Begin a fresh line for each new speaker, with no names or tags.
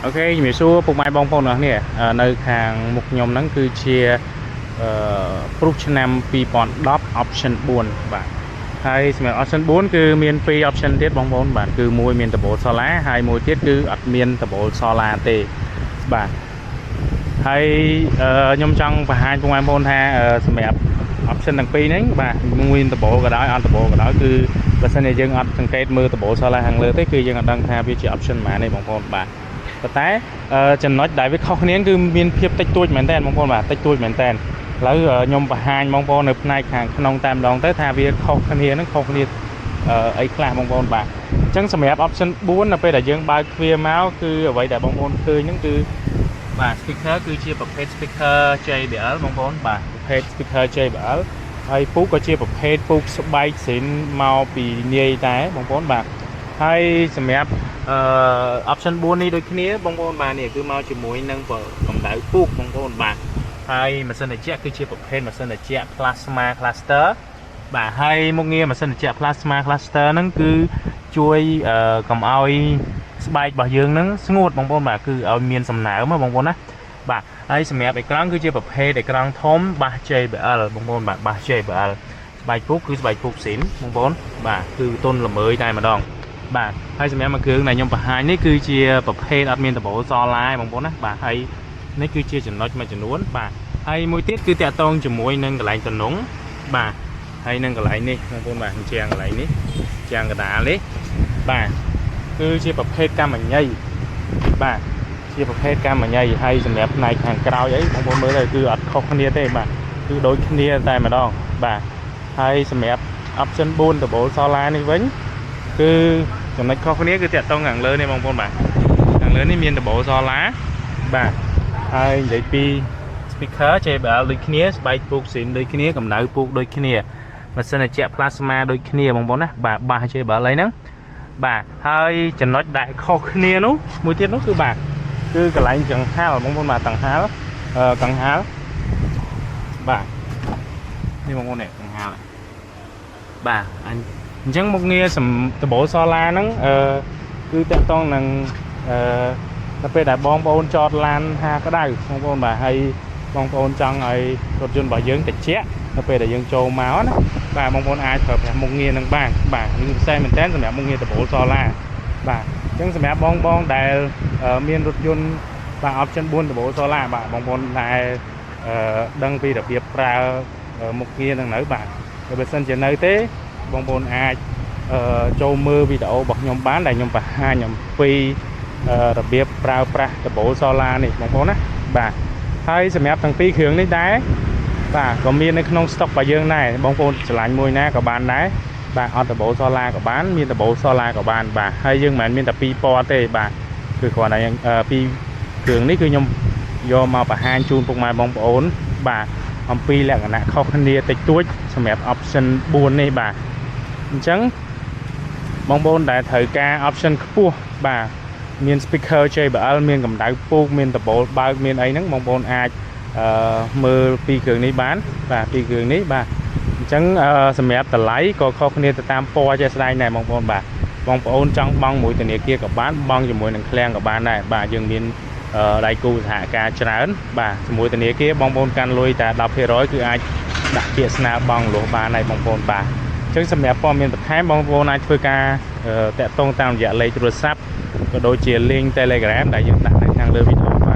ok mình xua phục mai bong phong nữa nè nơi hàng một nhóm nắng cứ chia Nam pi bọn đop option 4 bạn hay xem option 4 คือមាន2 option ទៀតបងប្អូនបាទគឺមួយមានដបូល solar ហើយមួយទៀតគឺអត់មានដបូល solar ទេបាទហើយខ្ញុំចង់បង្ហាញបងប្អូនថាសម្រាប់ option ទាំងពីរហ្នឹងបាទមួយដបូលក៏ដោយអត់ដបូលក៏ដោយគឺបើសិនជាយើងអត់សង្កេតមើលដបូល solar ខាងលើទេគឺយើងអត់ដឹងថាវាជា option ប៉ុន្មានទេបងប្អូនបាទប៉ុន្តែចំណុចដែលវាខុសគ្នាគឺមានភាពតិចតួចមែនតើបងប្អូនបាទតិចតួចមែនតើឥឡូវខ្ញុំបង្ហាញបងប្អូននៅផ្នែកខាងក្នុងតែម្ដងទៅថាវាខុសគ្នាហ្នឹងខុសគ្នាអីខ្លះបងប្អូនបាទអញ្ចឹងសម្រាប់ option 4នៅពេលដែលយើងបើកទ្វារមកគឺអ្វីដែលបងប្អូនឃើញហ្នឹងគឺបាទ speaker គឺជាប្រភេទ speaker JBL បងប្អូនបាទប្រភេទ speaker JBL ហើយពូកក៏ជាប្រភេទពូកស្បែកស្រីមកពីនាយដែរបងប្អូនបាទហើយសម្រាប់option 4នេះដូចគ្នាបងប្អូនបាទនេះគឺមកជាមួយនឹងកម្ដៅពូកបងប្អូនបាទហើយម៉ាស៊ីនត្រជាក់គឺជាប្រភេទម៉ាស៊ីនត្រជាក់ plasma cluster បាទហើយមុខងារម៉ាស៊ីនត្រជាក់ plasma cluster ហ្នឹងគឺជួយកុំឲ្យស្បែករបស់យើងហ្នឹងស្ងួតបងប្អូនបាទគឺឲ្យមានសំណើមបងប្អូនណាបាទហើយសម្រាប់អេក្រង់គឺជាប្រភេទអេក្រង់ធំបាស JBL បងប្អូនបាទបាស JBL ស្បែកពូកគឺស្បែកពូកស៊ីនបងប្អូនបាទគឺទន់ល្មើយតែម្ដងបាទហើយសម្រាប់មួយគ្រឿងដែលខ្ញុំបង្ហាញនេះគឺជាប្រភេទអត់មានដបូល solar បងប្អូនណាបាទហើយនេះគឺជាចំណុចមួយចំនួនបាទហើយមួយទៀតគឺតាក់ទងជាមួយនឹងកន្លែងតំណុងបាទហើយនឹងកន្លែងនេះបងប្អូនបាទជាងកន្លែងនេះជាងកដាលនេះបាទគឺជាប្រភេទកម្មញ្ញៃបាទជាប្រភេទកម្មញ្ញៃហើយសម្រាប់ផ្នែកខាងក្រោយអីបងប្អូនមើលទៅគឺអត់ខុសគ្នាទេបាទគឺដូចគ្នាតែម្ដងបាទហើយសម្រាប់ option 4 ដបូល solar នេះវិញគឺចំណុចខុសគ្នាគឺតាក់ទងខាងលើនេះបងប្អូនបាទខាងលើនេះមានដបូល solar បាទហើយនិយាយពី speaker JBL ដូចគ្នាស្បែកពូកស៊ីនដូចគ្នាកម្ដៅពូកដូចគ្នាម៉ាស៊ីនត្រជាក់ plasma ដូចគ្នាបងប្អូនណាបាទបាស JBL អីហ្នឹងបាទហើយចំណុចដែលខុសគ្នានោះមួយទៀតនោះគឺបាទគឺកន្លែងចង្ហាល់បងប្អូនបាទចង្ហាល់កង្ហាល់បាទនេះបងប្អូននេះកង្ហាល់បាទអញ្ចឹងមុខងារដបូល solar ហ្នឹងគឺតាក់ទងនឹងនៅពេលដែលបងប្អូនចតឡានហាក្តៅបងប្អូនបាទហើយបងប្អូនចង់ឲ្យរថយន្តរបស់យើងត្រជាក់នៅពេលដែលយើងចូលមកណាបាទបងប្អូនអាចប្រើប្រាស់មុខងារនឹងបានបាទគឺពិសេសមែនតើសម្រាប់មុខងារដបូល solar បាទអញ្ចឹងសម្រាប់បងដែលមានរថយន្តបាទ option 4ដបូល solar បាទបងប្អូនដែលដឹងពីរបៀបប្រើមុខងារនឹងនៅបាទបើមិនជានៅទេបងប្អូនអាចចូលមើលវីដេអូរបស់ខ្ញុំបានដែលខ្ញុំបង្ហាញអំពីរបៀបប្រើប្រាស់ដបូល solar នេះបងប្អូនណាបាទហើយសម្រាប់ទាំងពីរគ្រឿងនេះដែរបាទក៏មាននៅក្នុង stock របស់យើងដែរបងប្អូនឆ្លាញ់មួយណាក៏បានដែរបាទអត់ដបូល solar ក៏បានមានដបូល solar ក៏បានបាទហើយយើងមិនមែនមានតែពីរពណ៌ទេបាទគឺគ្រាន់តែពីរគ្រឿងនេះគឺខ្ញុំយកមកបង្ហាញជូនពុកម៉ែបងប្អូនបាទអំពីលក្ខណៈខុសគ្នាតិចតួចសម្រាប់ option 4នេះបាទអញ្ចឹងបងប្អូនដែលត្រូវការ option ខ្ពស់បាទមាន speaker JBL មានកម្ដៅពូកមានដបូលបើកមានអីហ្នឹងបងប្អូនអាចមើលពីគ្រឿងនេះបានបាទពីគ្រឿងនេះបាទអញ្ចឹងសម្រាប់តម្លៃក៏ខុសគ្នាទៅតាមពណ៌ជាក់ស្ដែងដែរបងប្អូនបាទបងប្អូនចង់បង់មួយធនាគារក៏បានបង់ជាមួយនឹងឃ្លាំងក៏បានដែរបាទយើងមានដៃគូសហការច្រើនបាទជាមួយធនាគារបងប្អូនកាន់លុយតែ 10% គឺអាចដាក់ពាក្យស្នើបង់លុះបានហើយបងប្អូនបាទអញ្ចឹងសម្រាប់ព័ត៌មានបន្ថែមបងប្អូនអាចធ្វើការតាក់ទងតាមរយៈលេខទូរស័ព្ទក៏ដូចជា link Telegram ដែលយើងដាក់នៅខាងលើវីដេអូ